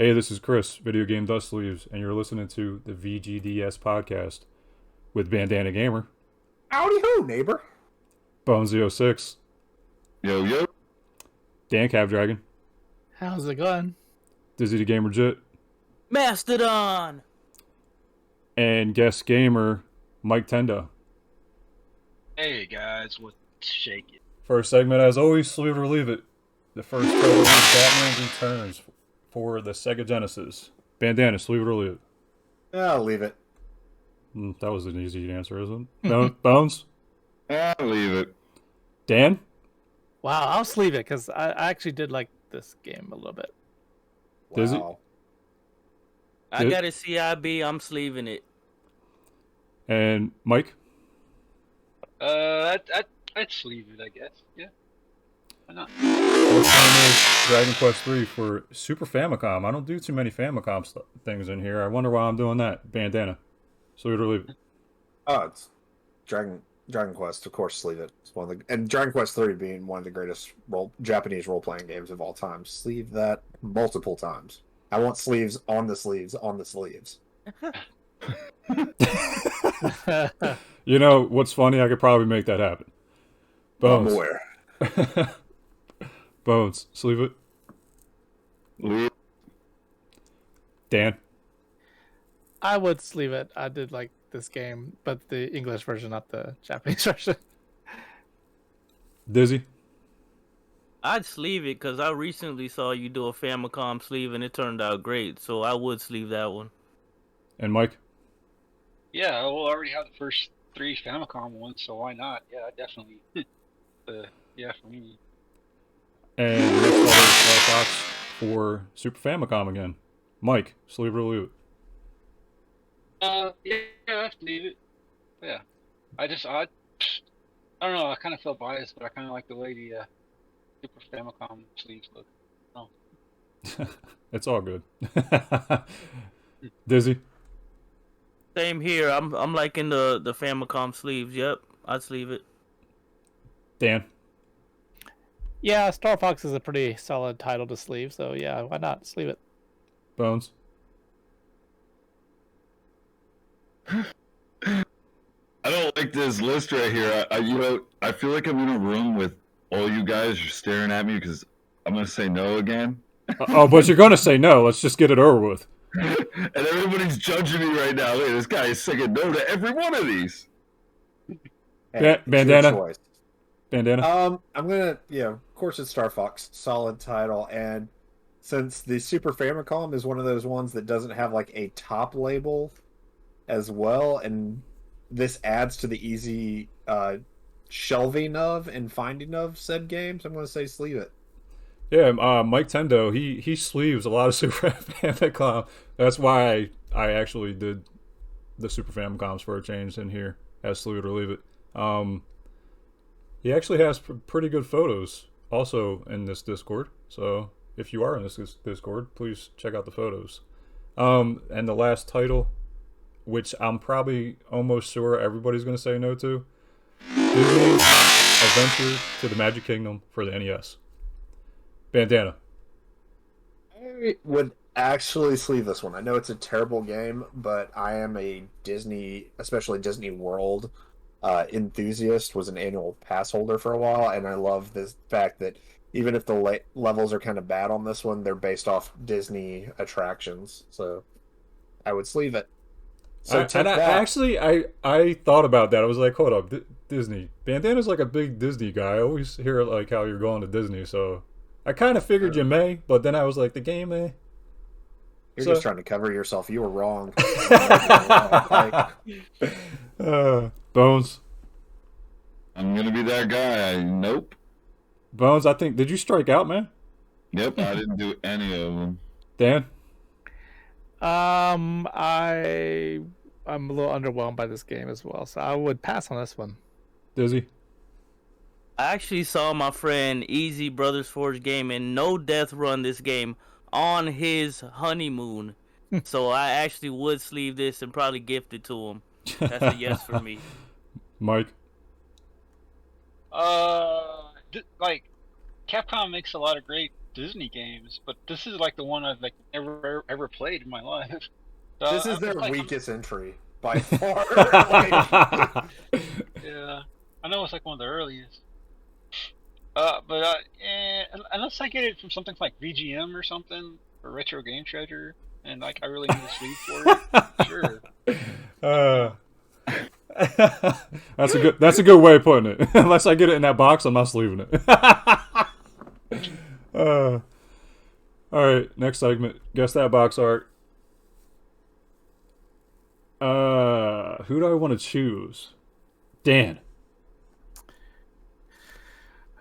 Hey, this is Chris, Video Game Dust Sleeves, and you're listening to the VGDS podcast with Bandana Gamer, Howdy ho, neighbor. BonesZ06, Yo, yo. DanCavDragon, How's it going? DizzyTheGamerJit, Mastodon! and guest gamer Miketendo. Hey guys, what's shaking? First segment, as always, sleeve it or leave it. The first title is Batman Returns for the Sega Genesis. Bandana, sleeve it or leave it. I'll leave it. That was an easy answer, isn't it? Bones? I'll leave it. Dan? Wow, I'll sleeve it because I actually did like this game a little bit. Does it? Wow. I Good. got a CIB, I'm sleeving it. And Mike? I'd sleeve it, I guess. Yeah. Why not? What's name is Dragon Quest III for Super Famicom. I don't do too many Famicom things in here. I wonder why I'm doing that. Bandana. Sleeve it or leave it. Oh, it's Dragon Quest, of course, sleeve it. It's one of the, and Dragon Quest 3 being one of the greatest Japanese role-playing games of all time. Sleeve that multiple times. I want sleeves on the sleeves on the sleeves. You know what's funny? I could probably make that happen. I'm Bones. aware. Bones. Sleeve it. Leave. Dan. I would sleeve it. I did like this game, but the English version, not the Japanese version. Dizzy. I'd sleeve it because I recently saw you do a Famicom sleeve and it turned out great, so I would sleeve that one. And Mike. Yeah, well, I already have the first 3 Famicom ones, so why not? Yeah, definitely. Yeah, for me. And next level is Fox for Super Famicom again. Mike. Sleeve it or leave it. Yeah, I'd leave it. Yeah. I don't know, I kind of feel biased, but I kind of like the way the Super Famicom sleeves look. It's all good. Dizzy. Same here, I'm liking the Famicom sleeves, yep, I'd sleeve it. Dan. Yeah, Star Fox is a pretty solid title to sleeve, so yeah, why not sleeve it? Bones. I don't like this list right here. I feel like I'm in a room with all you guys. You're staring at me because I'm gonna say no again, Oh, but you're going to say no. Let's just get it over with. and everybody's judging me right now. Look, this guy is saying no to every one of these. Hey, it's your Bandana? choice. Bandana. I'm gonna, of course it's Star Fox, solid title, and since the Super Famicom is one of those ones that doesn't have like a top label as well, and this adds to the easy shelving of and finding of said games, I'm gonna say sleeve it. Yeah, Miketendo, he sleeves a lot of Super Famicom. That's why I actually did the Super Famicoms for a change in here as sleeve it or leave it. He actually has pretty good photos also in this Discord. So if you are in this Discord, please check out the photos. And the last title, which I'm probably almost sure everybody's going to say no to, Disney Adventure to the Magic Kingdom for the NES. Bandana. I would actually sleeve this one. I know it's a terrible game, but I am a Disney, especially Disney World enthusiast, was an annual pass holder for a while, and I love this fact that even if the levels are kind of bad on this one, they're based off Disney attractions. So I would sleeve it. So I thought about that. I was like, hold up, Disney. Bandana's like a big Disney guy. I always hear like how you're going to Disney, so I kind of figured you may, but then I was like, the game may. You're just trying to cover yourself. You were wrong. Bones. I'm gonna be that guy. Nope. Bones, I think, did you strike out, man? Yep. I didn't do any of them. Dan? I'm a little underwhelmed by this game as well, so I would pass on this one. Dizzy? I actually saw my friend Easy Brothers Forge Gaming no death run this game on his honeymoon. So I actually would sleeve this and probably gift it to him. That's a yes for me. Mike? Like, Capcom makes a lot of great Disney games, but this is like the one I've like ever played in my life. So This is I'm their like, weakest entry by far. Like, yeah, I know it's like one of the earliest. Unless I get it from something like VGM or something, or Retro Game Treasure, and like I really need a sleeve for it, sure. That's a good way of putting it. Unless I get it in that box, I'm not sleeving it. All right, next segment. Guess that box art. Who do I want to choose? Dan.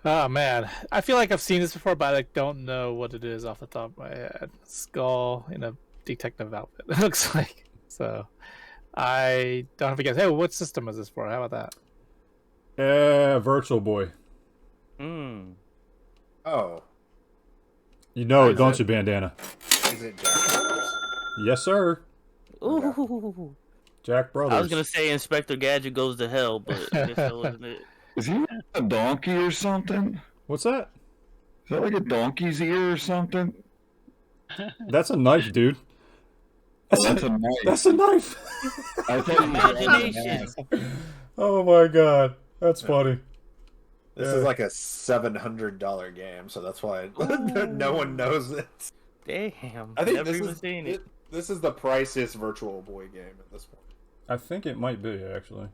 Oh man, I feel like I've seen this before, but I don't know what it is off the top of my head. Skull in a detective outfit. It looks like. So I don't have to guess. Hey, what system is this for? How about that? Virtual Boy. oh, You know it, Is don't it? you, Bandana? is it Jack Brothers? Yes, sir. Ooh. Jack Brothers. I was gonna say Inspector Gadget goes to hell, but I guess that wasn't it. Is he a donkey or something? What's that? Is that like a donkey's ear or something? That's a knife, dude. Oh, that's a knife. That's a knife. I thought you were Imagination. Oh my god, that's funny. This Yeah. is like a $700 game, so that's why no one knows it. Damn. I think Never this even is seen it. this is the priciest Virtual Boy game at this point. I think it might be actually.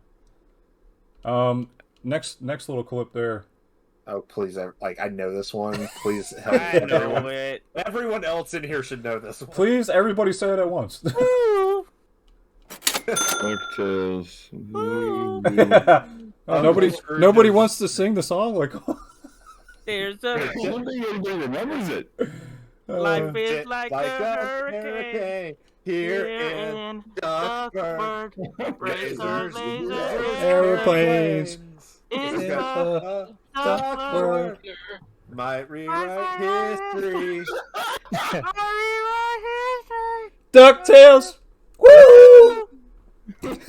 Next little clip there. Oh please! I know this one. Please help I know everyone. it. Everyone else in here should know this one. Please, everybody say it at once. DuckTales. Oh, nobody wants to sing the song. Like, There's a I don't think anybody remembers it. life is It's like a hurricane. here in Duckburg. Razors, airplanes. It's It's a Duckburg. Might rewrite history. DuckTales. Woo! This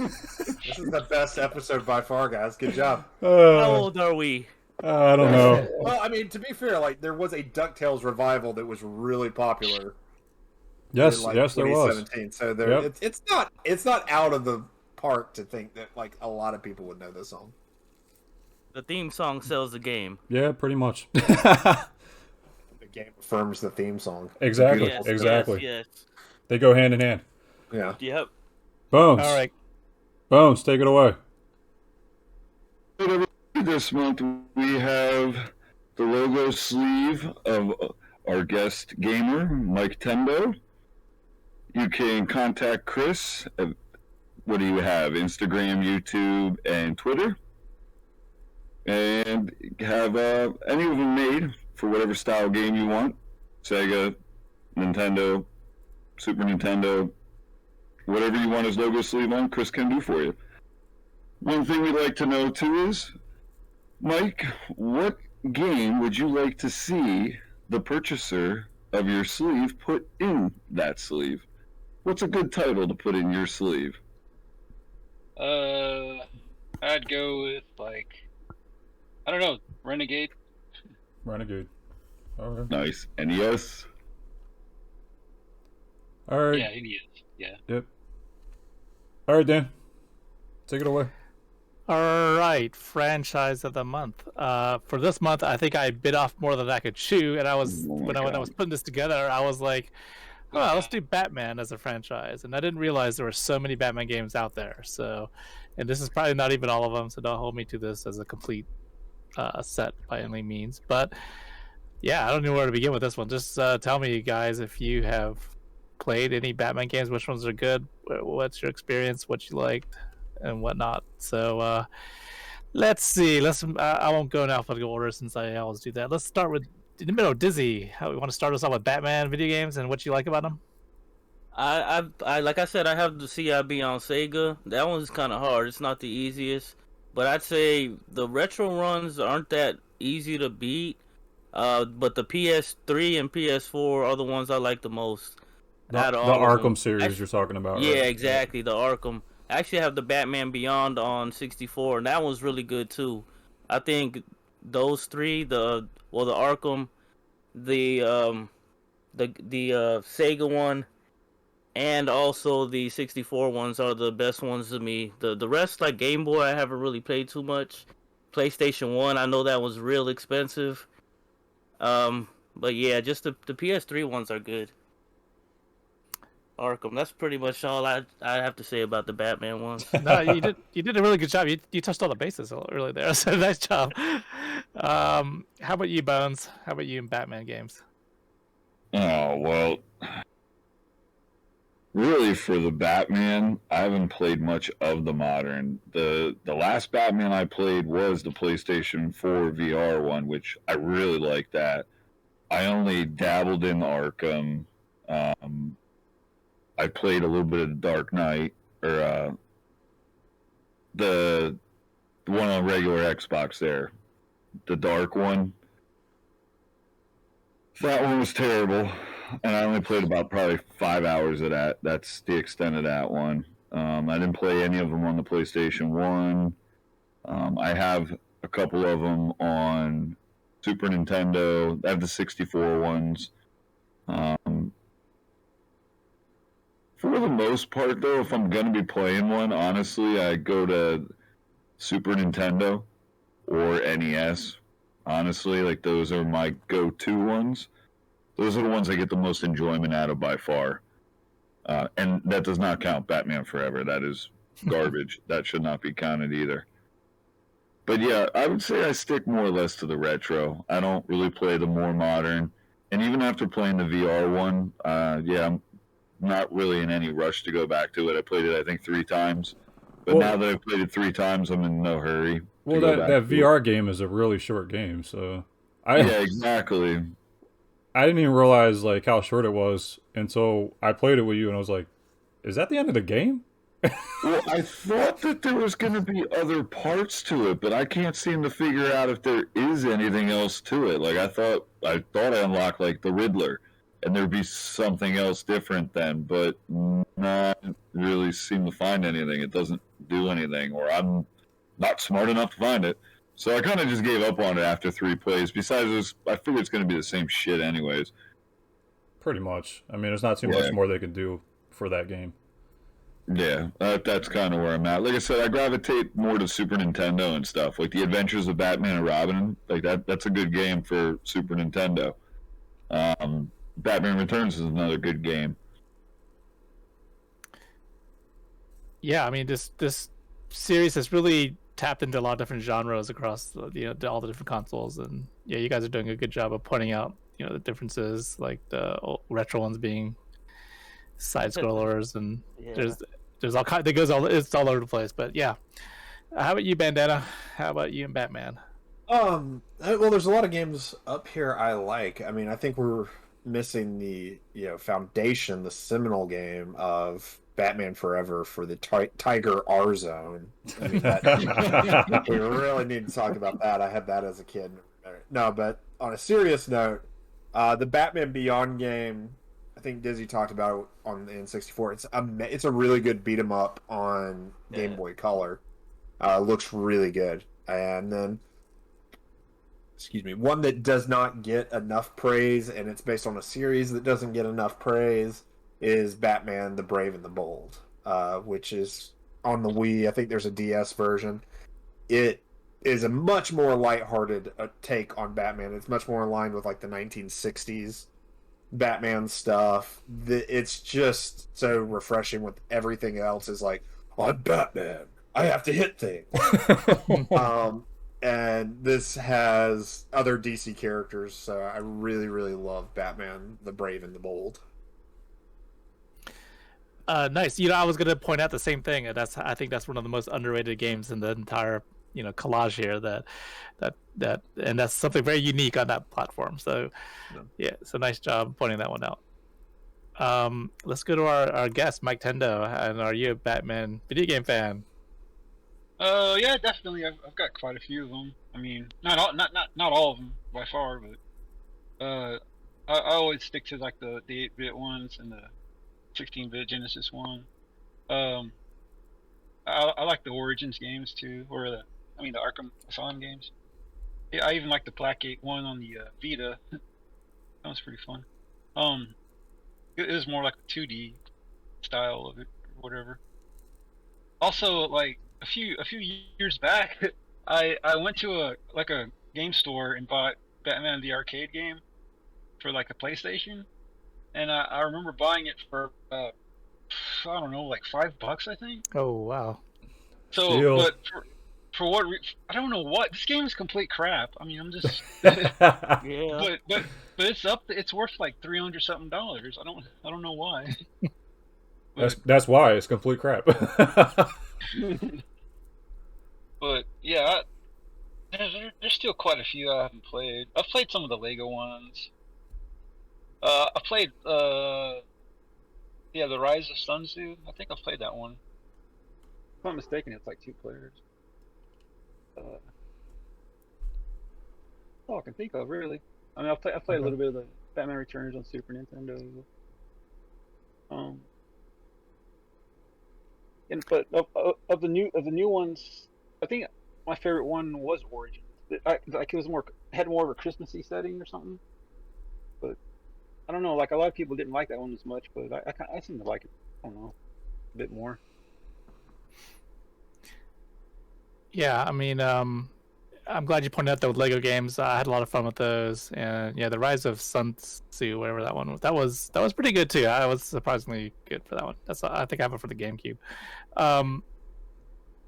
is the best episode by far, guys. Good job. How old are we? I don't know. Well, I mean, to be fair, like there was a DuckTales revival that was really popular. Yes, in, like, yes, there was. 2017. So there, Yep. it's not out of the park to think that like a lot of people would know this song. The theme song sells the game. Yeah, pretty much. The game affirms the theme song. Exactly, Yes, exactly. Yes, They go hand in hand. Yeah. yes. Yep. Bones. All right. Bones, take it away. This month we have the logo sleeve of our guest gamer, Miketendo. You can contact Chris. What do you have? Instagram, YouTube, and Twitter. And have any of them made for whatever style game you want. Sega, Nintendo, Super Nintendo, whatever you want his logo sleeve on, Chris can do for you. One thing we'd like to know too is, Mike, what game would you like to see the purchaser of your sleeve put in that sleeve? What's a good title to put in your sleeve? I'd go with like, I don't know, Renegade. Renegade. All right. Nice. NES. All right. Yeah, he is. Yeah. Yep. All right, Dan. Take it away. All right, franchise of the month. For this month, I think I bit off more than I could chew, and I was Oh my when I God. was putting this together, I was like, "Oh, let's do Batman as a franchise." And I didn't realize there were so many Batman games out there. So, and this is probably not even all of them. So don't hold me to this as a complete set by any means. But yeah, I don't know where to begin with this one. Just tell me, guys, if you have played any Batman games, which ones are good, what's your experience, what you liked, and whatnot. So let's see. I won't go in alphabetical order since I always do that. Let's start with in the middle. Dizzy, how we want to start us off with Batman video games and what you like about them? I like I said, I have the CIB on Sega. That one's kind of hard. It's not the easiest, but I'd say the retro runs aren't that easy to beat. But the PS3 and PS4 are the ones I like the most. The out of all of them. Arkham series Actually, you're talking about. yeah, right? exactly. The Arkham. I actually have the Batman Beyond on 64, and that was really good too. I think those three, the Arkham, the Sega one and also the 64 ones are the best ones to me. The rest, like Game Boy, I haven't really played too much. PlayStation 1, I know that was real expensive. But yeah, just the PS3 ones are good. Arkham. That's pretty much all I have to say about the Batman ones. No, you did a really good job. You touched all the bases early there, so nice job. How about you, Bones? How about you in Batman games? Oh, well, really for the Batman, I haven't played much of the modern. The last Batman I played was the PlayStation 4 VR one, which I really liked that. I only dabbled in Arkham. I played a little bit of Dark Knight, or the one on regular Xbox there, the dark one. That one was terrible, and I only played about probably 5 hours of that. That's the extent of that one. I didn't play any of them on the PlayStation 1. I have a couple of them on Super Nintendo. I have the 64 ones. For the most part, though, if I'm going to be playing one, honestly, I go to Super Nintendo or NES. Honestly, like those are my go-to ones. Those are the ones I get the most enjoyment out of by far. And that does not count Batman Forever. That is garbage. That should not be counted either. But yeah, I would say I stick more or less to the retro. I don't really play the more modern. And even after playing the VR one, yeah, I'm not really in any rush to go back to it. I played it, I think, 3 times. But now that I've played it 3 times, I'm in no hurry. Well, that VR game is a really short game, so yeah, exactly. I didn't even realize like how short it was until I played it with you, and I was like, "Is that the end of the game?" Well, I thought that there was going to be other parts to it, but I can't seem to figure out if there is anything else to it. Like I thought I unlocked like the Riddler, and there'd be something else different then, but not really seem to find anything. It doesn't do anything, or I'm not smart enough to find it. So I kind of just gave up on it after 3 plays. Besides, I figured it's going to be the same shit anyways. Pretty much. I mean, there's not too much more they could do for that game. Yeah, that's kind of where I'm at. Like I said, I gravitate more to Super Nintendo and stuff. Like the Adventures of Batman and Robin, like that's a good game for Super Nintendo. Batman Returns is another good game. Yeah, I mean this series has really tapped into a lot of different genres across all the different consoles, and yeah, you guys are doing a good job of pointing out the differences, like the retro ones being side scrollers, and there's all kind. It's all over the place, but yeah. How about you, Bandana? How about you and Batman? Well, there's a lot of games up here I like. I mean, I think we're missing the foundation, the seminal game of Batman Forever for the Tiger R Zone. I mean, we really need to talk about that. I had that as a kid. No, but on a serious note, the Batman Beyond game, I think Dizzy talked about it on the N64. It's a really good beat 'em up on Game Boy Color. Looks really good. And then, one that does not get enough praise, and it's based on a series that doesn't get enough praise, is Batman the Brave and the Bold, which is on the Wii. I think there's a DS version. It is a much more lighthearted take on Batman. It's much more in line with like the 1960s Batman stuff. It's just so refreshing with everything else is like, I'm Batman, I have to hit things. And this has other DC characters, so I really, really love Batman the Brave and the Bold. Nice. I was gonna point out the same thing. I think that's one of the most underrated games in the entire collage here. And that's something very unique on that platform. So yeah, so nice job pointing that one out. Let's go to our guest, Miketendo. And are you a Batman video game fan? Yeah, definitely. I've got quite a few of them. I mean, not all of them by far, but I always stick to like the 8-bit ones and the 16-bit Genesis one. I like the Origins games too, or the Arkham Asylum games. Yeah, I even like the Placate one on the Vita. That was pretty fun. It was more like a 2D style of it, or whatever. Also, like a few years back, I went to a game store and bought Batman the arcade game for like a PlayStation, and I remember buying it for I don't know, like $5, I think. Oh wow. So, Steal. but for what I don't know what, this game is complete crap. I mean, I'm just Yeah. but it's it's worth like $300 something. I don't know why. That's why it's complete crap. But yeah, there's still quite a few I haven't played. I've played some of the Lego ones. I played yeah, the Rise of Sun Tzu. I think I've played that one. If I'm not mistaken, it's like 2 players. All I can think of, really. I mean, I played a little bit of the Batman Returns on Super Nintendo. But of the new ones, I think my favorite one was Origins. Like it was had more of a Christmassy setting or something. But I don't know. Like a lot of people didn't like that one as much, but I seem to like it. I don't know, a bit more. Yeah, I mean, I'm glad you pointed out those Lego games. I had a lot of fun with those, and yeah, the Rise of Sun Tzu, whatever that one was, that was pretty good too. I was surprisingly good for that one. I think I have it for the GameCube.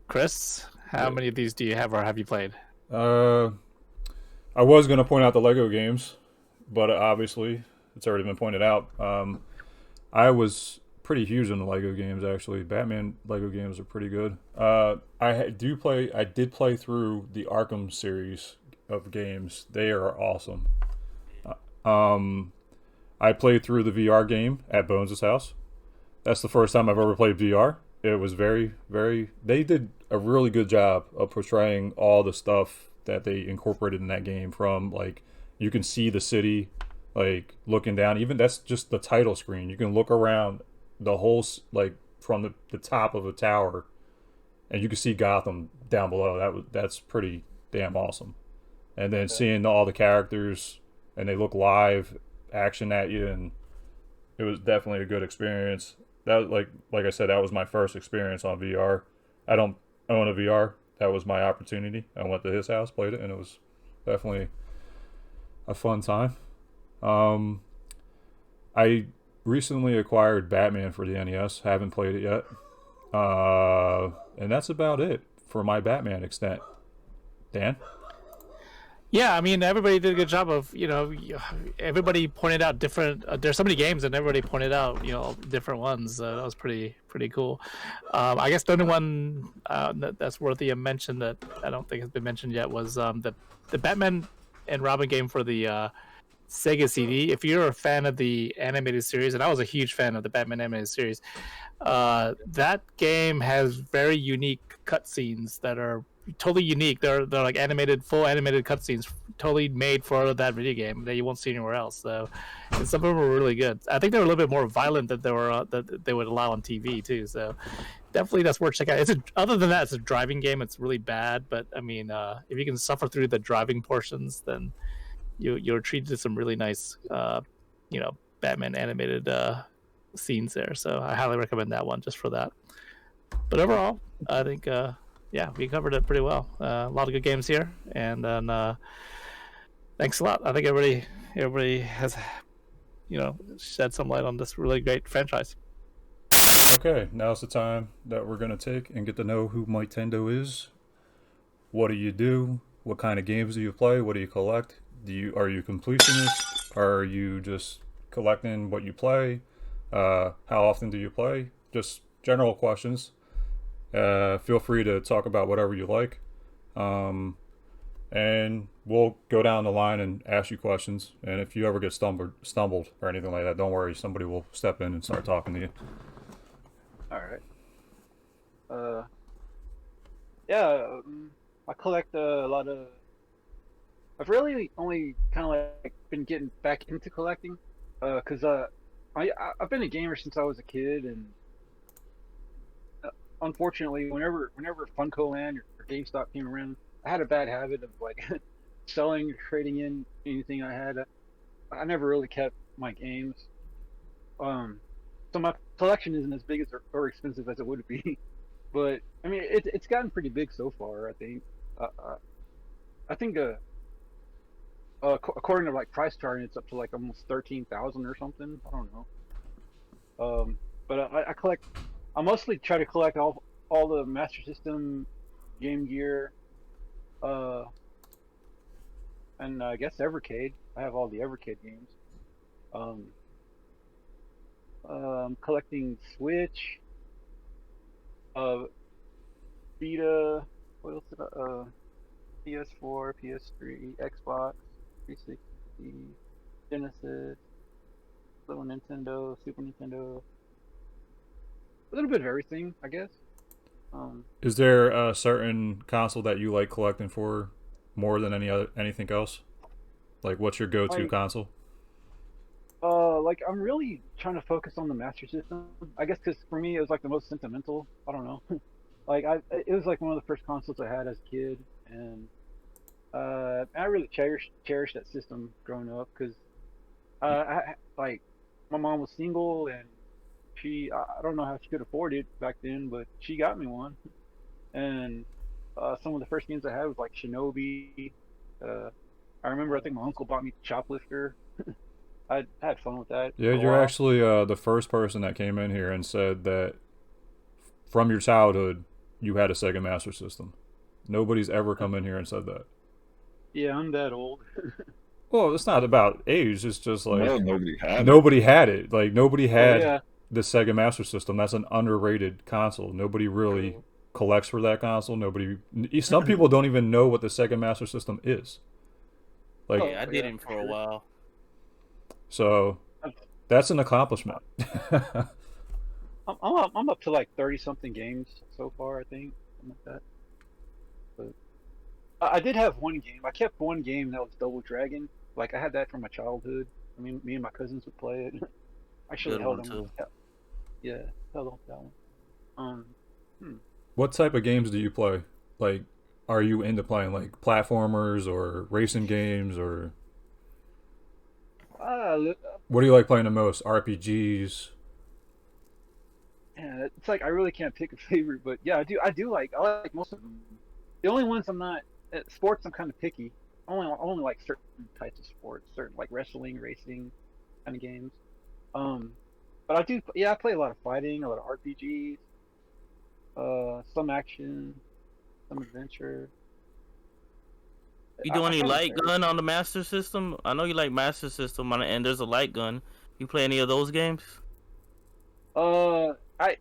Chris, how many of these do you have, or have you played? I was going to point out the Lego games, but obviously it's already been pointed out. I was pretty huge on the Lego games, actually. Batman Lego games are pretty good. I did play through the Arkham series of games. They are awesome. I played through the VR game at BonesZ house. That's the first time I've ever played VR. It was very, very... They did a really good job of portraying all the stuff that they incorporated in that game, from, like, you can see the city, like, looking down. Even that's just the title screen. You can look around the whole, like, from the top of a tower, and you can see Gotham down below. That's pretty damn awesome. And then seeing all the characters, and they look live action at you, and it was definitely a good experience. That, like I said, that was my first experience on VR. I don't own a VR. That was my opportunity. I went to his house, played it, and it was definitely a fun time. I recently acquired Batman for the NES. Haven't played it yet. And that's about it for my Batman extent. Dan? Yeah, I mean, everybody did a good job of, everybody pointed out different. There's so many games, and everybody pointed out, different ones. That was pretty cool. I guess the only one that's worthy of mention that I don't think has been mentioned yet was the Batman and Robin game for the Sega CD. If you're a fan of the animated series, and I was a huge fan of the Batman animated series, that game has very unique cutscenes that are totally unique. They're like full animated cutscenes, totally made for that video game that you won't see anywhere else. So, and some of them were really good. I think they were a little bit more violent than they would allow on TV too. So, definitely that's worth checking out. Other than that, it's a driving game. It's really bad, but I mean, if you can suffer through the driving portions, then you're treated to some really nice, Batman animated scenes there. So I highly recommend that one just for that. But overall, I think we covered it pretty well. A lot of good games here, and then thanks a lot. I think everybody has shed some light on this really great franchise. Okay, now's the time that we're going to take and get to know who Miketendo is. What do you do? What kind of games do you play? What do you collect? Are you completionist? Are you just collecting what you play? How often do you play? Just general questions. Feel free to talk about whatever you like. And we'll go down the line and ask you questions. And if you ever get stumbled or anything like that, don't worry. Somebody will step in and start talking to you. All right. I collect a lot of. I've really only kind of like been getting back into collecting, because I've been a gamer since I was a kid, and unfortunately, whenever Funko Land or GameStop came around, I had a bad habit of like selling or trading in anything I had. I never really kept my games. So my collection isn't as big as or expensive as it would be. But I mean, it's gotten pretty big so far. I think. I think according to like price chart, it's up to like almost 13,000 or something. I don't know. But I collect. I mostly try to collect all the Master System, Game Gear, uh, and I guess Evercade. I have all the Evercade games. Um, I'm collecting Switch, uh, Vita. What else did PS4, PS3, Xbox, 360, Genesis, little Nintendo, Super Nintendo, a little bit of everything, I guess. Is there a certain console that you like collecting for more than anything else? Like, what's your go-to Like, console? like I'm really trying to focus on the Master System. I guess because for me it was like the most sentimental. I don't know. Like it was like one of the first consoles I had as a kid, and I really cherished that system growing up because like my mom was single and I don't know how she could afford it back then, but she got me one. And some of the first games I had was like Shinobi. I remember I think my uncle bought me Choplifter. I had fun with that Yeah, for a you're while. actually the first person that came in here and said that from your childhood you had a Sega Master System. Nobody's ever come in here and said that. Yeah, I'm that old. Well, it's not about age. It's just No, like nobody had it. nobody had it. Like nobody Oh had yeah, the Sega Master System. That's an underrated console. Nobody really true. collects for that console. Some people don't even know what the Sega Master System is. Like, Yeah, I Oh did yeah, him for for a sure. while. so I'm that's an accomplishment. I'm up to like 30 something games so far, I think, something like that. But I did have one game. I kept one game that was Double Dragon. Like I had that from my childhood. I mean, me and my cousins would play it. Actually Good held one on. too. Yeah, held on to that one. Um, hmm. What type of games do you play? Like, are you into playing like platformers or racing games, or Ah, what do you like playing the most? RPGs? yeah, it's like I really can't pick a favorite, but yeah, I like most of them. The only ones I'm not sports. I'm kind of picky. I only like certain types of sports, certain like wrestling, racing kind of games. Um, but I do, yeah, I play a lot of fighting, a lot of RPGs, some action, some adventure. You do I any kind of light vary. gun on the Master System? I know you like Master System, and there's a light gun. You play any of those games? Uh, I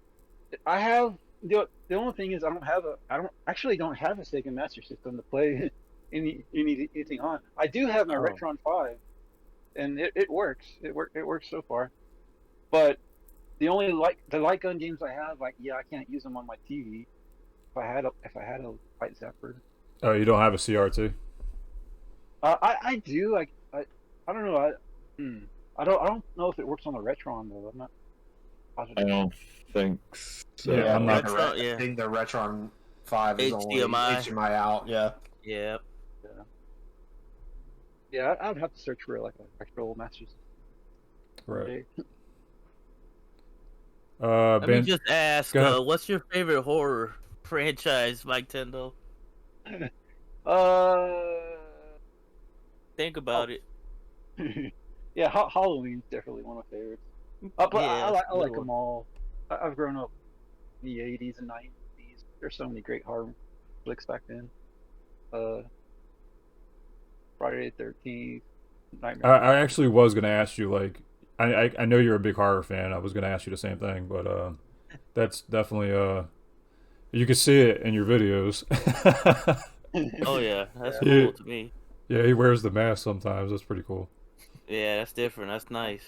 I have the only thing is I don't actually don't have a Sega Master System to play anything on. I do have my Oh, Retron 5, and it works. It works so far. But the light gun games I have, like yeah, I can't use them on my TV. If I had a light zapper, Oh, you don't have a CRT? I do I don't know hmm, I don't know if it works on the Retron though. I'm not I positive. don't think Yeah, Yeah, I'm so. not. Retro, I yeah. think the Retron 5 is only HDMI, HDMI out. Yeah. yeah. Yeah, yeah, I would have to search for like an actual Master System Right. someday. Let me Ben, just ask, go ahead. what's your favorite horror franchise, Mike Tendo? Uh, Think oh, about it. yeah, Halloween's definitely one of my favorites. But Yeah, that's I a good like one. them all. I've grown up in the '80s and '90s. There's so many great horror flicks back then. Uh, Friday the 13th, Nightmare on Elm I Street. actually was gonna ask you like, I know you're a big horror fan. I was gonna ask you the same thing, but that's definitely you can see it in your videos. Oh yeah, that's Yeah. he, cool to me. yeah, he wears the mask sometimes. That's pretty cool. Yeah, that's different. That's nice.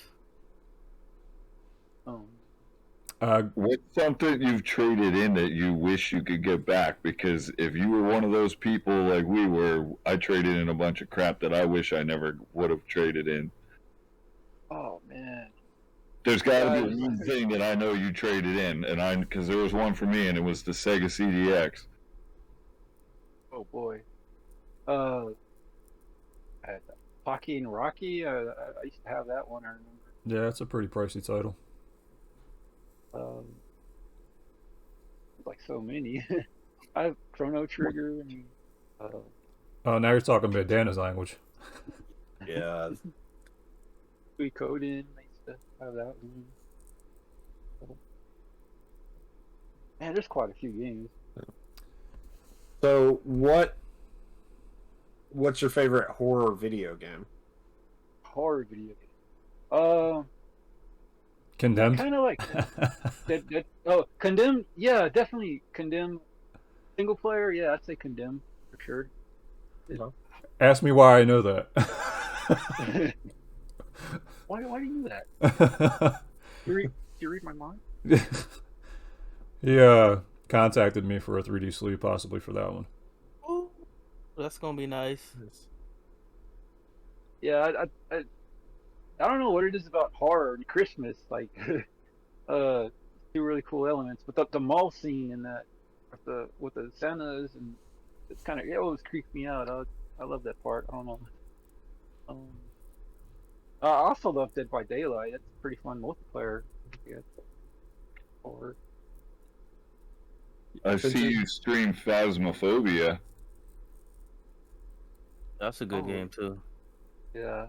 Um, What's something you've traded in that you wish you could get back? Because if you were one of those people like we were, I traded in a bunch of crap that I wish I never would have traded in. oh man. There's got to be Guys, one thing that I know you traded in, and because there was one for me, and it was the Sega CDX. oh boy. Uh, I had Pocky and Rocky. I used to have that one. I remember. Yeah, it's a pretty pricey title. Like so many. I have Chrono Trigger and Oh, now you're talking Bandana's language. Yeah. Suikoden. I used to have that one. Man, there's quite a few games. So what's your favorite horror video game? Horror video game. Condemned? Kind of like Condemned. Yeah, definitely Condemned. Single player, yeah, I'd say Condemned for sure. Ask me why I know that. Why do you do that? You read my mind? He contacted me for a 3D sleeve, possibly for that one. Ooh, that's gonna be nice. Yeah, I don't know what it is about horror and Christmas, like two really cool elements. But the mall scene in that with the Santas, and it's kind of, it always creeps me out. I love that part. I don't know. I also love Dead by Daylight. That's pretty fun multiplayer. Yeah. Or I see you stream Phasmophobia. That's a good game too. yeah,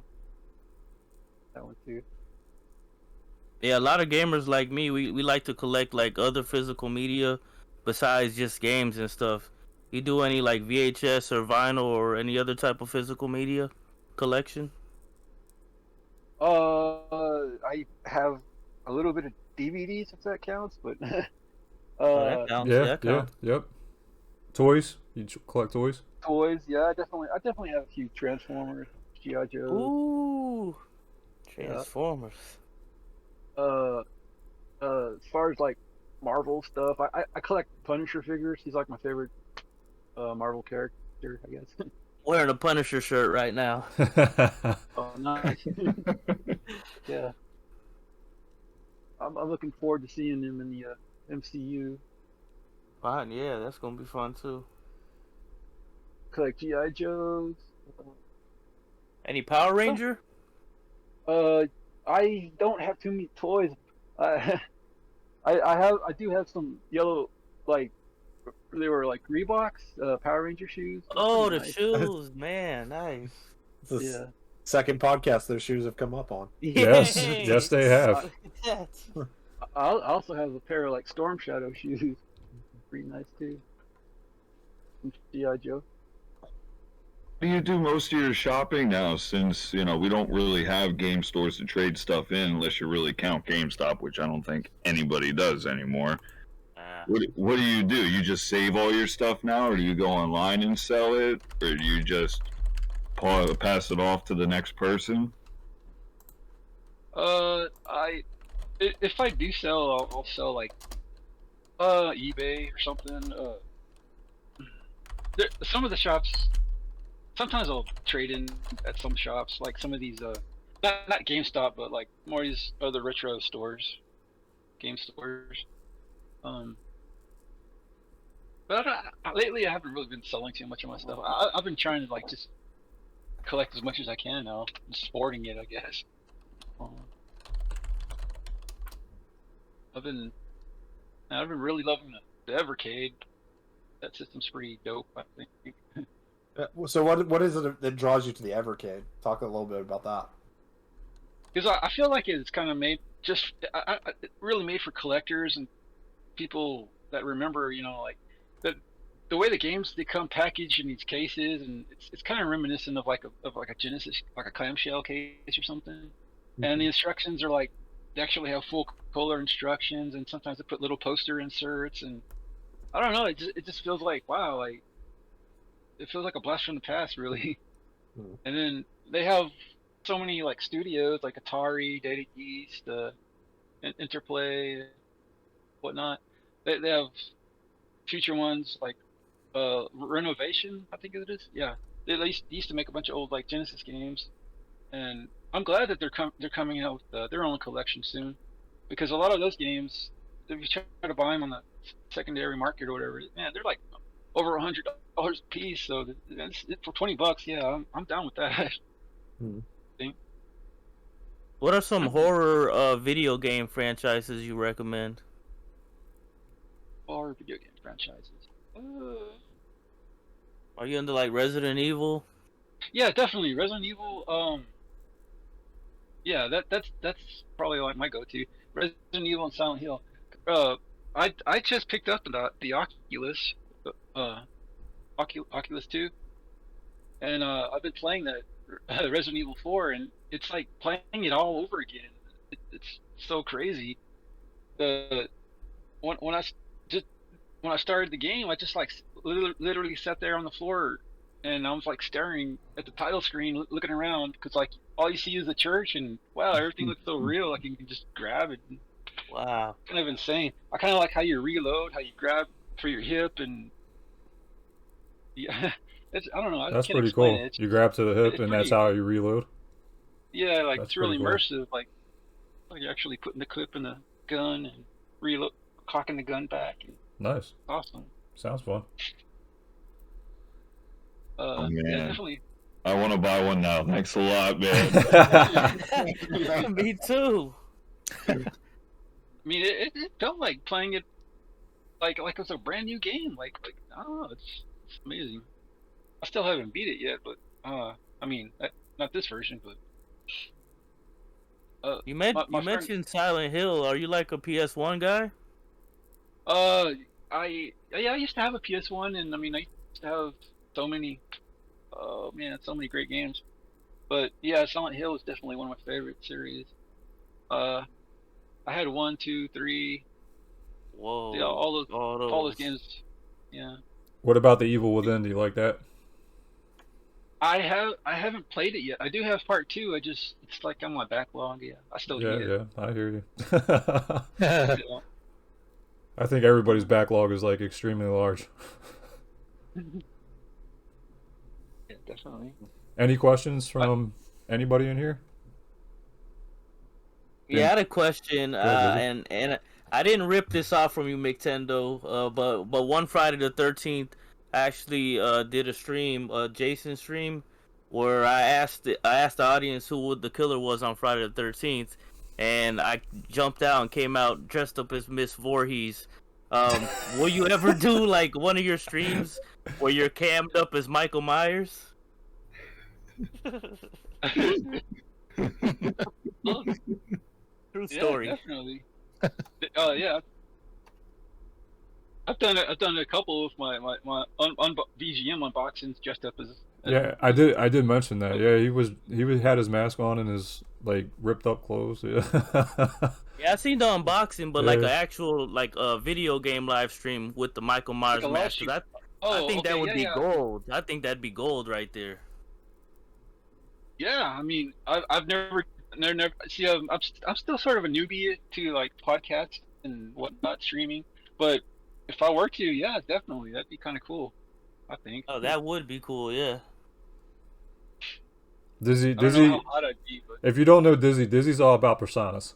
that one too. Yeah, a lot of gamers like me, we like to collect like other physical media besides just games and stuff. You do any like VHS or vinyl or any other type of physical media collection? I have a little bit of DVDs if that counts, but That counts. Yeah, That counts. yep. Toys? You collect toys? toys. Yeah, I definitely have a few Transformers, GI Joe. Ooh, Transformers. As far as like Marvel stuff, I collect Punisher figures. He's like my favorite Marvel character, I guess. Wearing a Punisher shirt right now. Oh, nice. Yeah. I'm looking forward to seeing him in the MCU. Fine, yeah, that's gonna be fun too. Collect GI Joes. Any Power Ranger? I don't have too many toys. I do have some yellow, like they were like Reeboks, Power Ranger shoes. They're Oh, the pretty nice. shoes, man, nice. It's the Yeah. second podcast those shoes have come up on. Yes, Yay! yes, they have. Look at that. I also have a pair of like Storm Shadow shoes. Pretty nice too. From GI Joe. Do you do most of your shopping now, since we don't really have game stores to trade stuff in unless you really count GameStop, which I don't think anybody does anymore. What do? You just save all your stuff now, or do you go online and sell it, or do you just pass it off to the next person? If I do sell, I'll sell like eBay or something. Some of the shops, sometimes I'll trade in at some shops, like some of these not GameStop, but like more of these other retro stores, game stores. But lately I haven't really been selling too much of my stuff. I've been trying to like just collect as much as I can now, and sporting it, I guess. I've been really loving the Evercade. That system's pretty dope, I think. So what is it that draws you to the Evercade? Talk a little bit about that. Because I feel like it's kind of made really made for collectors and people that remember, like the way the games they come packaged in these cases, and it's kind of reminiscent of like a Genesis, like a clamshell case or something. Mm-hmm. And the instructions are like they actually have full color instructions, and sometimes they put little poster inserts, and I don't know, it just feels like, wow, like it feels like a blast from the past, really. Mm. And then they have so many like studios like Atari, Data East, Interplay, whatnot. They have future ones like Renovation, I think it is. Yeah, they used to make a bunch of old like Genesis games, and I'm glad that they're coming out with their own collection soon, because a lot of those games, if you try to buy them on the secondary market or whatever, man, they're like over $100 a piece. So for $20, yeah, I'm down with that. think. What are some horror video game franchises you recommend? Or video game franchises. Are you into like Resident Evil? Yeah, definitely Resident Evil. Yeah, that's probably like my go-to. Resident Evil and Silent Hill. I just picked up the Oculus, Oculus 2, and I've been playing that Resident Evil 4, and it's like playing it all over again. It's so crazy. The when I just when I started the game, I just like literally sat there on the floor, and I was like staring at the title screen, looking around, because like all you see is the church, and wow, everything looks so real. Like you can just grab it. Wow. Kind of insane. I kind of like how you reload, how you grab for your hip, and yeah, I don't know. I That's can't pretty explain cool. it. You grab to the hip, it's and pretty- that's how you reload. Yeah, like That's it's really pretty immersive. Like you're actually putting the clip in the gun and reload, cocking the gun back. And Nice. awesome. Sounds fun. Oh, Yeah, man. definitely. I want to buy one now. Thanks a lot, man. Me too. I mean, it felt like playing it like it was a brand new game. Like I don't know, it's amazing. I still haven't beat it yet, but I mean, not this version, but You my friend- mentioned Silent Hill. Are you like a PS1 guy? I used to have a PS1, and I mean, I used to have so many, oh man, so many great games. But yeah, Silent Hill is definitely one of my favorite series. I had 1, 2, 3, Whoa. yeah, all those those. games. Yeah, What about the Evil Within? Do you like that? I haven't played it yet. I do have part 2. It's like on my backlog. Yeah, I still Yeah, need it. yeah, I hear you. Yeah. I think everybody's backlog is like extremely large. Yeah, definitely. Any questions from anybody in here? Yeah, I had a question, ahead, and I didn't rip this off from you, Miketendo, but one Friday the 13th, I actually did a stream, Jason stream, where I asked the audience who the killer was on Friday the 13th, and I jumped out and came out dressed up as Miss Voorhees. Will you ever do like one of your streams where you're cammed up as Michael Myers? Oh, True yeah, story. definitely. Yeah. I've done a couple of my VGM unboxings dressed up as. Yeah, I did mention that. Yeah, he had his mask on and his like ripped up clothes. Yeah. Yeah, I seen the unboxing, but like Yeah. an actual like video game live stream with the Michael Myers a live mask. stream. 'Cause I think that would be gold. I think that'd be gold right there. Yeah, I mean, I've never see. I'm still sort of a newbie to like podcasts and whatnot streaming, but if I were to, yeah, definitely, that'd be kind of cool. I think. Oh, that would be cool. Yeah. Dizzy, I don't know Dizzy. how hot I'd be, but If you don't know Dizzy, Dizzy's all about personas.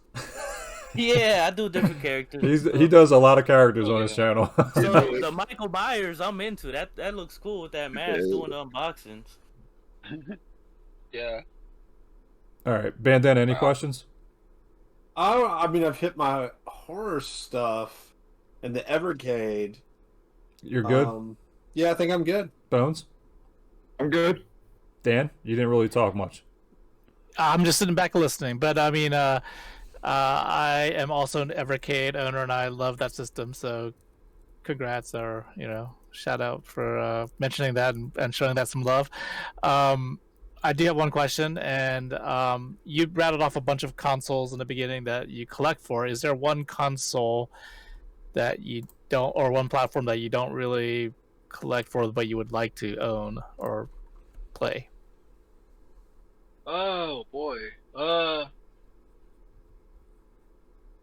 Yeah, I do different characters. He does a lot of characters Oh, on his yeah. channel. So the Michael Myers, I'm into that. That looks cool with that mask doing the unboxings. yeah. All right, Bandana. Any Wow. questions? I mean, I've hit my horror stuff in the Evercade. You're good. Yeah, I think I'm good. Bones. I'm good. Dan, you didn't really talk much. I'm just sitting back listening, but I mean, I am also an Evercade owner, and I love that system. So, congrats, or shout out for mentioning that and showing that some love. I do have one question, and you rattled off a bunch of consoles in the beginning that you collect for. Is there one console that you don't, or one platform that you don't really collect for, but you would like to own or play? Oh boy.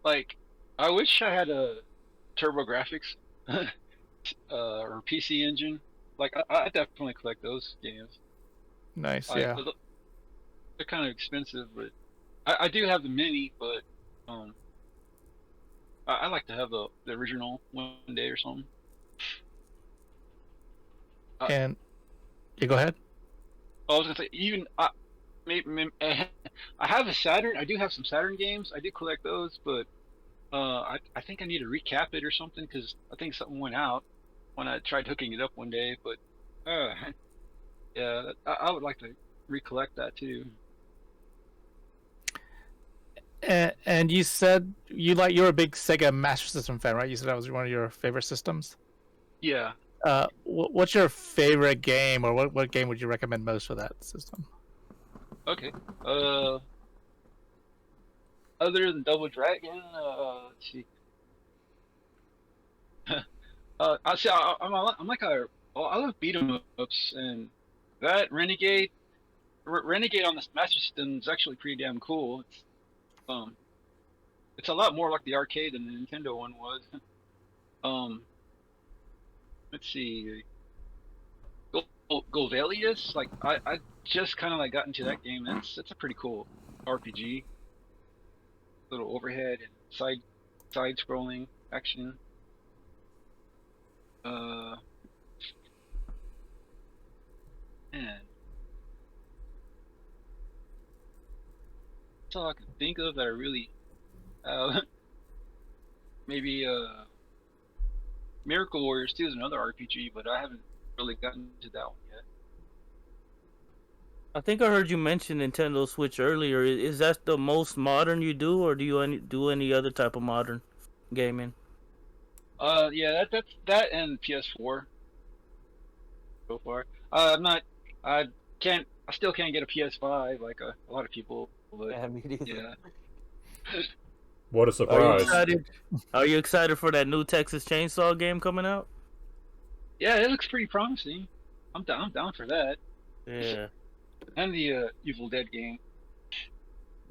Like, I wish I had a TurboGrafx or PC Engine. Like, I definitely collect those games. Nice, I- yeah. They're kind of expensive, but I do have the mini, but I like to have the original one day or something. And you go ahead. I was gonna say, even I have a Saturn. I do have some Saturn games. I do collect those, but I think I need to recap it or something because I think something went out when I tried hooking it up one day. But yeah, I would like to recollect that too. And you said you're a big Sega Master System fan, right? You said that was one of your favorite systems. Yeah. What's your favorite game, or what game would you recommend most for that system? Okay. Other than Double Dragon, let's see. I see. I'm like I love beat 'em ups, and that Renegade on the Master System is actually pretty damn cool. It's a lot more like the arcade than the Nintendo one was. Let's see. Golvelius, like I just kind of like got into that game. It's a pretty cool RPG. Little overhead and side scrolling action. Man. That's all I can think of that I really maybe Miracle Warriors 2 is another RPG, but I haven't really gotten to that one yet. I think I heard you mention Nintendo Switch earlier. Is that the most modern you do, or do you do any other type of modern gaming? Yeah, that and PS4 so far. I still can't get a PS5 like a lot of people. But Yeah, me neither. yeah. What a Are you surprise! excited? Are you excited for that new Texas Chainsaw game coming out? Yeah, it looks pretty promising. I'm down for that. Yeah. And the Evil Dead game.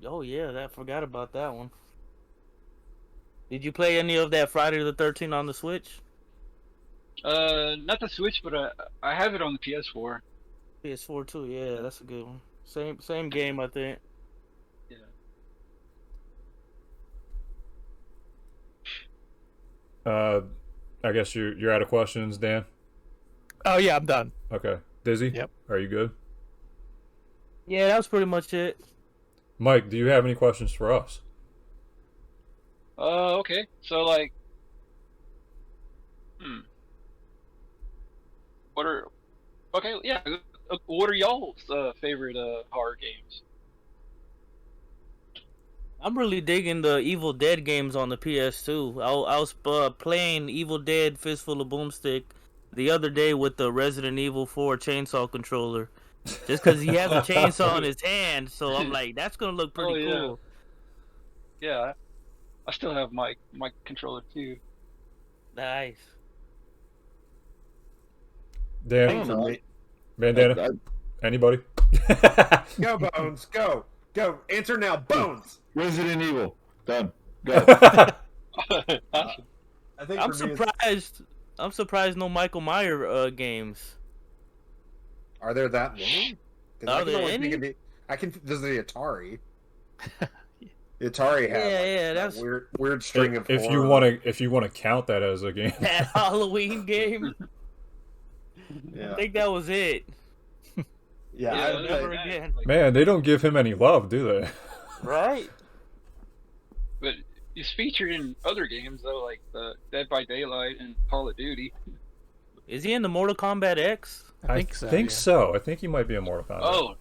Oh yeah, I forgot about that one. Did you play any of that Friday the 13th on the Switch? Not the Switch, but I have it on the PS4. PS4 too. Yeah, that's a good one. Same game, I think. I guess you're out of questions, Dan. Oh yeah, I'm done. Okay, Dizzy. Yep. Are you good? Yeah, that was pretty much it. Mike, do you have any questions for us? Okay. So like, what are y'all's favorite horror games? I'm really digging the Evil Dead games on the PS2. I was playing Evil Dead Fistful of Boomstick the other day with the Resident Evil 4 chainsaw controller. Just because he has a chainsaw in his hand, so I'm like, that's gonna look pretty cool. Yeah, I still have my controller too. Nice. Dan, Bandana, anybody? Go, Bones. Go. Answer now, Bones. Resident Evil. Done. Go. Awesome. I think I'm for me, surprised. I'm surprised no Michael Myers games. are there that many? 'Cause Are I can there only any? think of there's the Atari. The Atari had Yeah, that that's weird string of if you horror. want to count that as a game. that Halloween game. Yeah, I think that was it. yeah. never again. Man, they don't give him any love, do they? Right? But he's featured in other games though, like the Dead by Daylight and Call of Duty. Is he in the Mortal Kombat X? I think so. think yeah. so. I think he might be a Mortal Kombat. Oh,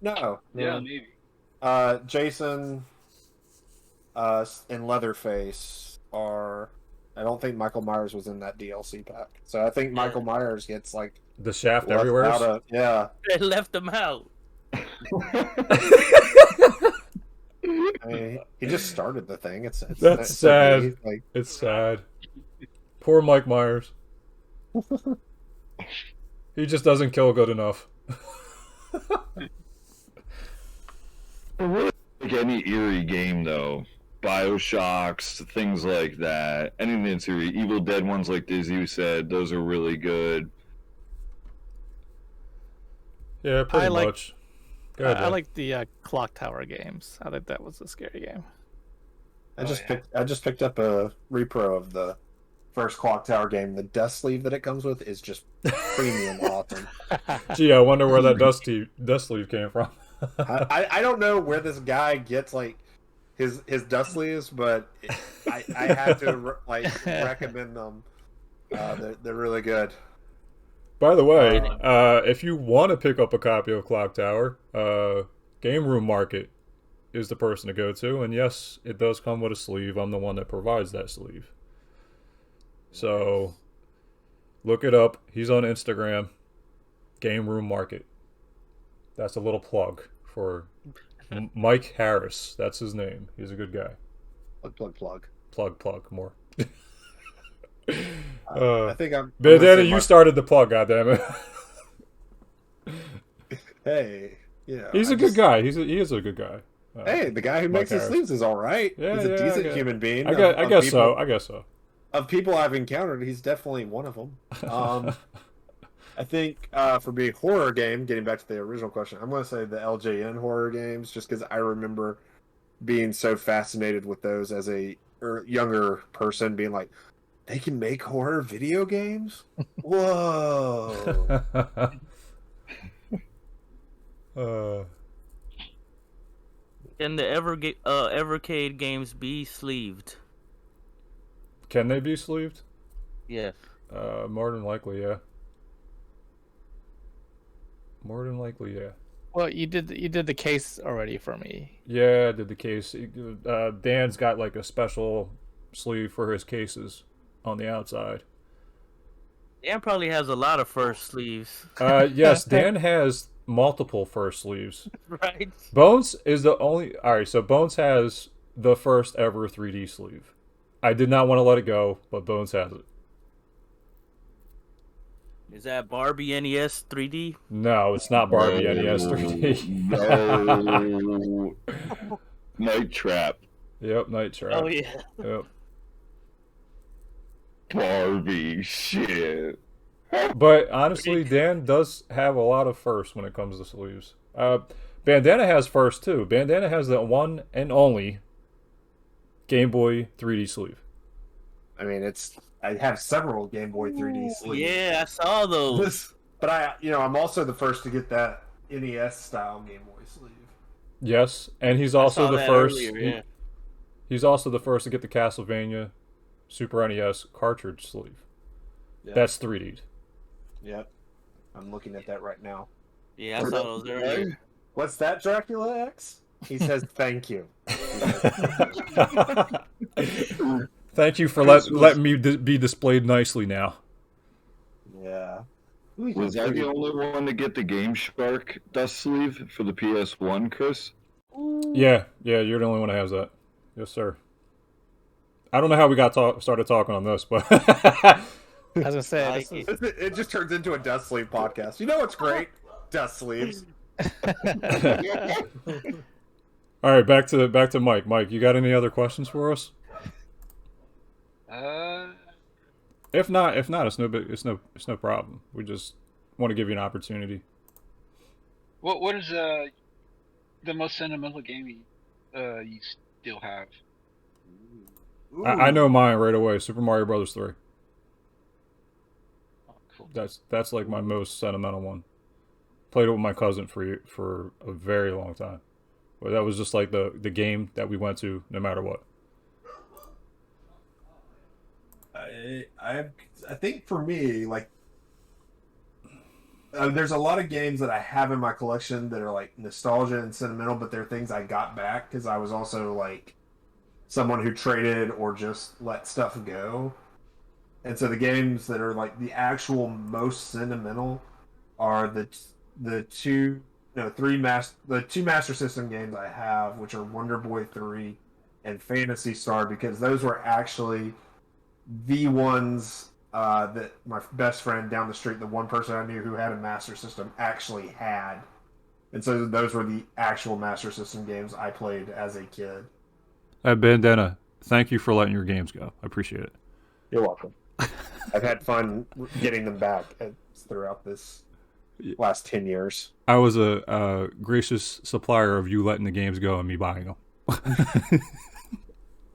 No. yeah, maybe. Jason, and Leatherface are. I don't think Michael Myers was in that DLC pack, so I think Michael Myers gets like The shaft left everywhere. out of- yeah. They left him out. I mean, he just started the thing. It's That's sad. he's like, It's sad. Poor Mike Myers. He just doesn't kill good enough. Like any eerie game, though. Bioshocks, things like that. Anything that's eerie. Evil Dead ones, like Dizzy said, those are really good. Yeah, pretty I like- much. Go ahead, I Dan. like the Clock Tower games. I think that was a scary game. I just picked up a repro of the first Clock Tower game. The dust sleeve that it comes with is just premium awesome. Gee, I wonder where that dust sleeve came from. I don't know where this guy gets like his dust sleeves, but I had to recommend them. They're really good. By the way, if you want to pick up a copy of Clock Tower, Game Room Market is the person to go to, and yes, it does come with a sleeve. I'm the one that provides that sleeve. So look it up. He's on Instagram. Game Room Market. That's a little plug for Mike Harris. That's his name. He's a good guy. Plug more. I think I'm. Bandana, you started the plug, goddammit. Hey, yeah. He's a good guy. He is a good guy. Hey, the guy who makes his sleeves is all right. Yeah, he's a decent human being. I guess so. Of people I've encountered, he's definitely one of them. I think for being a horror game, getting back to the original question, I'm going to say the LJN horror games, just because I remember being so fascinated with those as a younger person, being like, they can make horror video games? Whoa! Can the Evercade games be sleeved? Can they be sleeved? Yes. More than likely, yeah. More than likely, yeah. Well, you did the case already for me. Yeah, I did the case. Dan's got like a special sleeve for his cases on the outside. Dan probably has a lot of first sleeves. Yes, Dan has multiple first sleeves. Right. Bones is the only... Alright, so Bones has the first ever 3D sleeve. I did not want to let it go, but Bones has it. Is that Barbie NES 3D? No, it's not Barbie NES 3D. No. Night Trap. Yep, Night Trap. Oh, yeah. Yep. Barbie, shit. But honestly, Dan does have a lot of firsts when it comes to sleeves. Bandana has first too. Bandana has the one and only Game Boy 3D sleeve. I mean, I have several Game Boy 3D sleeves. Yeah, I saw those. But I'm also the first to get that NES style Game Boy sleeve. Yes, and he's also the first. Earlier, yeah. He's also the first to get the Castlevania Super NES cartridge sleeve. Yep. That's 3D'd. Yep. I'm looking at that right now. Yeah, I saw those earlier. What's that, Dracula X? He says thank you. Thank you for letting me be displayed nicely now. Yeah. Was I the only one to get the Game Shark dust sleeve for the PS1, Chris? Yeah, you're the only one that has that. Yes, sir. I don't know how we started talking on this, but I was gonna say it just turns into a dust sleeve podcast. You know what's great? Dust sleeves. All right, back to Mike. Mike, you got any other questions for us? If not, it's no problem. We just want to give you an opportunity. What is the most sentimental game you still have? I know mine right away. Super Mario Brothers 3. Oh, cool. That's like my most sentimental one. Played it with my cousin for a very long time. But that was just like the game that we went to no matter what. I think for me, like, there's a lot of games that I have in my collection that are like nostalgia and sentimental, but they're things I got back because I was also like someone who traded or just let stuff go. And so the games that are like the actual most sentimental are the two Master System games I have, which are Wonder Boy 3 and Phantasy Star, because those were actually the ones that my best friend down the street, the one person I knew who had a Master System, actually had. And so those were the actual Master System games I played as a kid. Bandana, thank you for letting your games go. I appreciate it. You're welcome. I've had fun getting them back throughout this last 10 years. I was a gracious supplier of you letting the games go and me buying them.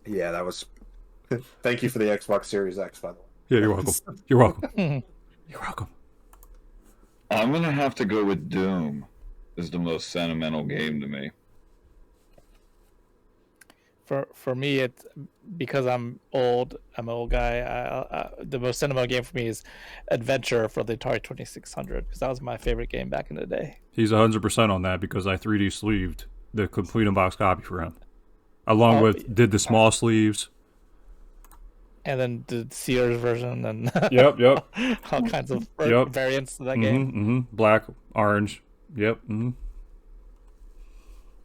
Yeah, that was... Thank you for the Xbox Series X, by the way. Yeah, you're welcome. You're welcome. You're welcome. I'm going to have to go with Doom. is the most sentimental game to me. For me, it's because I'm old. I'm an old guy. The most sentimental game for me is Adventure for the Atari 2600 because that was my favorite game back in the day. He's 100% on that because I 3D sleeved the complete unboxed copy for him, along with did the small sleeves. And then the Sears version and Yep. all kinds of variants of that game. Black, orange. Yep.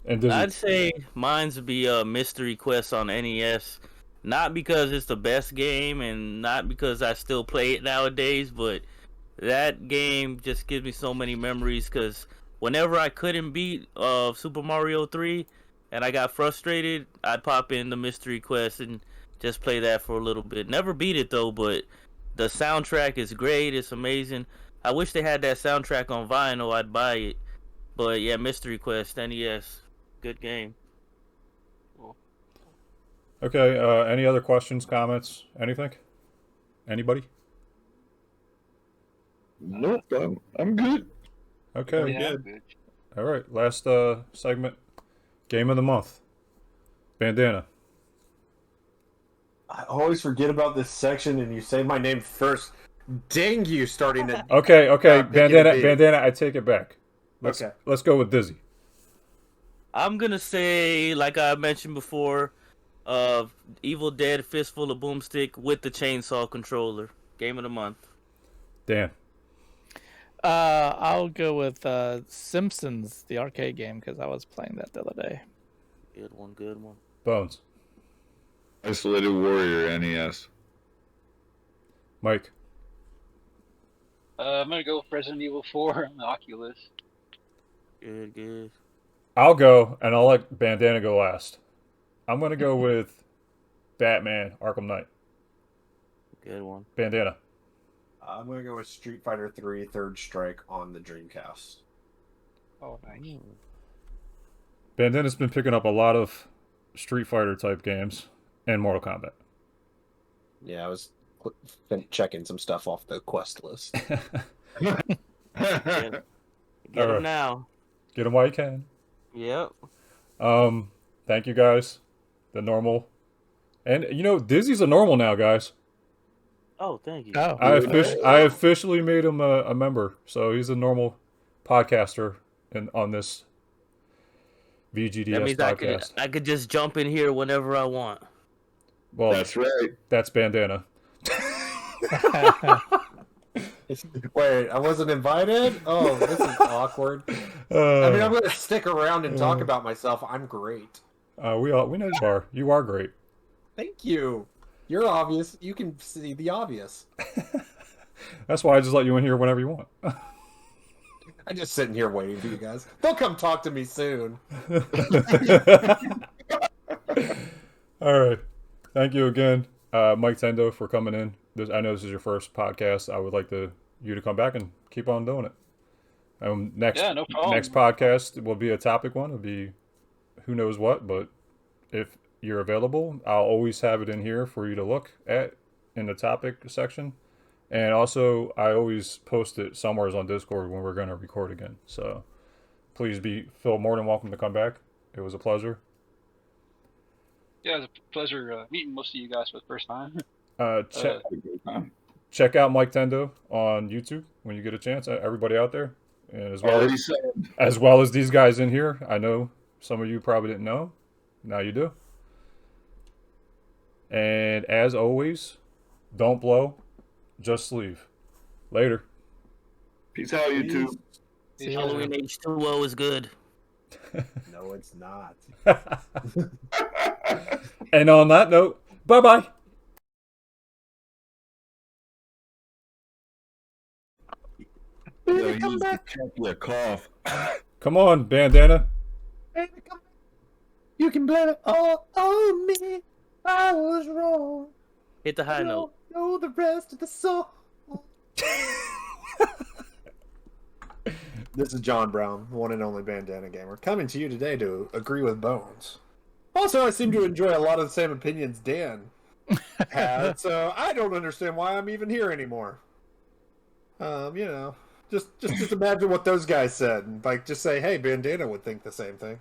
And I'd say mine's would be Mystery Quest on NES. Not because it's the best game and not because I still play it nowadays, but that game just gives me so many memories because whenever I couldn't beat Super Mario 3 and I got frustrated, I'd pop in the Mystery Quest and just play that for a little bit. Never beat it though, but the soundtrack is great. It's amazing. I wish they had that soundtrack on vinyl. I'd buy it. But yeah, Mystery Quest, NES. Good game. Okay, any other questions, comments, anything? Anybody? Nope, I'm good. Okay, Yeah, good. All right, last segment, game of the month. Bandana. I always forget about this section, and you say my name first. Dang you, starting to. Okay, Bandana, Bandana, I take it back. Let's go with Dizzy. I'm gonna say, like I mentioned before, Evil Dead Fistful of Boomstick with the chainsaw controller. Game of the month. Dan. I'll go with Simpsons, the arcade game, because I was playing that the other day. Good one. Bones. Isolated Warrior NES. Mike. I'm gonna go with Resident Evil 4 on the Oculus. Good. I'll go, and I'll let Bandana go last. I'm going to go with Batman Arkham Knight. Good one. Bandana. I'm going to go with Street Fighter 3 Third Strike on the Dreamcast. Oh, nice. Bandana's been picking up a lot of Street Fighter type games and Mortal Kombat. Yeah, I was checking some stuff off the quest list. Get them now. Get them while you can. Yep. Thank you guys. The normal. And Dizzy's a normal now, guys. Oh, thank you. Oh. I officially made him a member, so he's a normal podcaster on this VGDS that means podcast. I could just jump in here whenever I want. Well, That's right. That's Bandana. Wait, I wasn't invited? Oh, this is awkward. I mean, I'm going to stick around and talk about myself. I'm great. We know you are. You are great. Thank you. You're obvious. You can see the obvious. That's why I just let you in here whenever you want. I'm just sitting here waiting for you guys. They'll come talk to me soon. All right. Thank you again, Miketendo, for coming in. I know this is your first podcast. I would like you to come back and keep on doing it. Next podcast will be a topic one. It'll be who knows what, but if you're available, I'll always have it in here for you to look at in the topic section. And also, I always post it somewhere on Discord when we're going to record again. So please feel more than welcome to come back. It was a pleasure. Yeah, it was a pleasure meeting most of you guys for the first time. Check out Miketendo on YouTube when you get a chance. Everybody out there, and as well as these guys in here. I know some of you probably didn't know. Now you do. And as always, don't blow, just sleeve. Later. Peace out, YouTube. Halloween H2O is good. No, it's not. And on that note, bye-bye. Baby, come back. Check your cough. Come on, Bandana. Baby, come back. You can blame it all on me. I was wrong. Hit the high note. Know the rest of the song. This is John Brown, one and only Bandana Gamer, coming to you today to agree with Bones. Also, I seem to enjoy a lot of the same opinions Dan had, so I don't understand why I'm even here anymore. Just imagine what those guys said, and like just say, "Hey, Bandana would think the same thing."